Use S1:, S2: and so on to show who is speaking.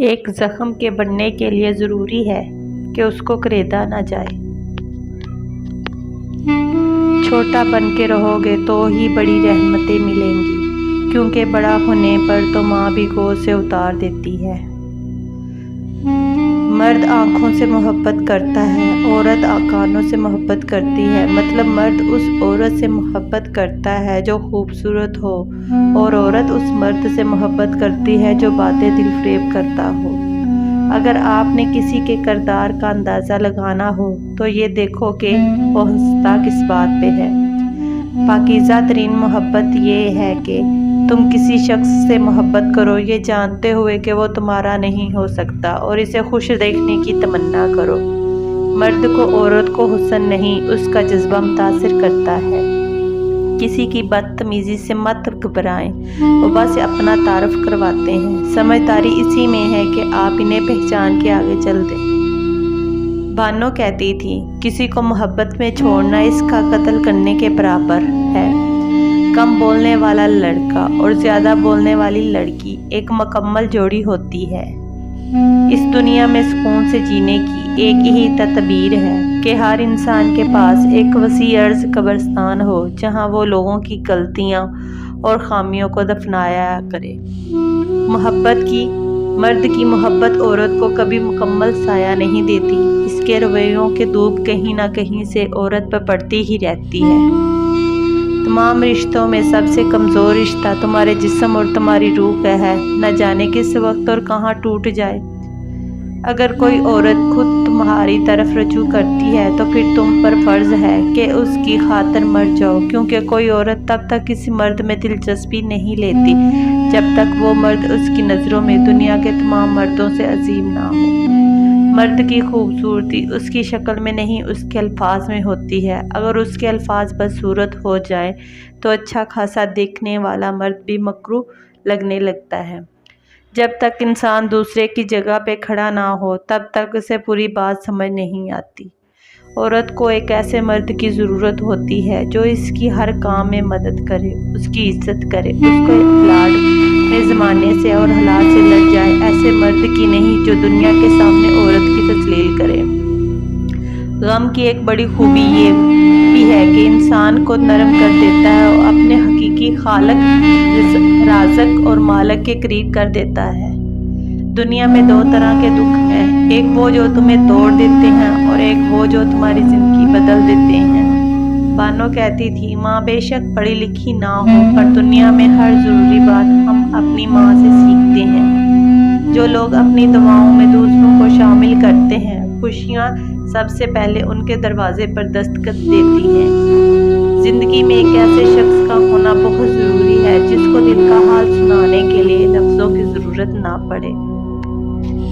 S1: ایک زخم کے بننے کے لیے ضروری ہے کہ اس کو کریدا نہ جائے۔ چھوٹا بن کے رہو گے تو ہی بڑی رحمتیں ملیں گی، کیونکہ بڑا ہونے پر تو ماں بھی گود سے اتار دیتی ہے۔ مرد آنکھوں سے محبت کرتا ہے، عورت کانوں سے محبت کرتی ہے۔ مطلب مرد اس عورت سے محبت کرتا ہے جو خوبصورت ہو، اور عورت اس مرد سے محبت کرتی ہے جو باتیں دل فریب کرتا ہو۔ اگر آپ نے کسی کے کردار کا اندازہ لگانا ہو تو یہ دیکھو کہ وہ ہنستا کس بات پہ ہے۔ پاکیزہ ترین محبت یہ ہے کہ تم کسی شخص سے محبت کرو یہ جانتے ہوئے کہ وہ تمہارا نہیں ہو سکتا، اور اسے خوش دیکھنے کی تمنا کرو۔ مرد کو عورت کو حسن نہیں، اس کا جذبہ متاثر کرتا ہے۔ کسی کی بدتمیزی سے مت گھبرائیں، وہ بس اپنا تعارف کرواتے ہیں۔ سمجھداری اسی میں ہے کہ آپ انہیں پہچان کے آگے چل دیں۔ بانو کہتی تھی، کسی کو محبت میں چھوڑنا اس کا قتل کرنے کے برابر ہے۔ کم بولنے والا لڑکا اور زیادہ بولنے والی لڑکی ایک مکمل جوڑی ہوتی ہے۔ اس دنیا میں سکون سے جینے کی ایک ہی تدبیر ہے کہ ہر انسان کے پاس ایک وسیع عرض قبرستان ہو جہاں وہ لوگوں کی غلطیاں اور خامیوں کو دفنایا کرے۔ مرد کی محبت عورت کو کبھی مکمل سایہ نہیں دیتی، اس کے رویوں کے دھوپ کہیں نہ کہیں سے عورت پر پڑتی ہی رہتی ہے۔ تمام رشتوں میں سب سے کمزور رشتہ تمہارے جسم اور تمہاری روح کا ہے، نہ جانے کس وقت اور کہاں ٹوٹ جائے۔ اگر کوئی عورت خود تمہاری طرف رجوع کرتی ہے تو پھر تم پر فرض ہے کہ اس کی خاطر مر جاؤ، کیونکہ کوئی عورت تب تک کسی مرد میں دلچسپی نہیں لیتی جب تک وہ مرد اس کی نظروں میں دنیا کے تمام مردوں سے عظیم نہ ہو۔ مرد کی خوبصورتی اس کی شکل میں نہیں، اس کے الفاظ میں ہوتی ہے۔ اگر اس کے الفاظ بدصورت ہو جائیں تو اچھا خاصا دیکھنے والا مرد بھی مکروہ لگنے لگتا ہے۔ جب تک انسان دوسرے کی جگہ پہ کھڑا نہ ہو تب تک اسے پوری بات سمجھ نہیں آتی۔ عورت کو ایک ایسے مرد کی ضرورت ہوتی ہے جو اس کی ہر کام میں مدد کرے، اس کی عزت کرے، اس کو لاڈ میں زمانے سے اور حالات سے لڑ جائے، ایسے مرد کی نہیں جو دنیا کے سامنے عورت کی تذلیل کرے۔ غم کی ایک بڑی خوبی یہ بھی ہے کہ انسان کو نرم کر دیتا ہے اور اپنے حقیقی خالق، رازق اور مالک کے قریب کر دیتا ہے۔ دنیا میں دو طرح کے دکھ ہیں، ایک وہ جو تمہیں توڑ دیتے ہیں اور ایک وہ جو تمہاری زندگی بدل دیتے ہیں۔ بانو کہتی تھی، ماں بے شک پڑھی لکھی نہ ہو پر دنیا میں ہر ضروری بات ہم اپنی ماں سے سیکھتے ہیں۔ جو لوگ اپنی دعاؤں میں دوسروں کو شامل کرتے ہیں، خوشیاں سب سے پہلے ان کے دروازے پر دستخط دیتی ہیں۔ زندگی میں ایک ایسے شخص کا ہونا بہت ضروری ہے جس کو دل کا حال سنانے کے لیے لفظوں کی ضرورت نہ پڑے۔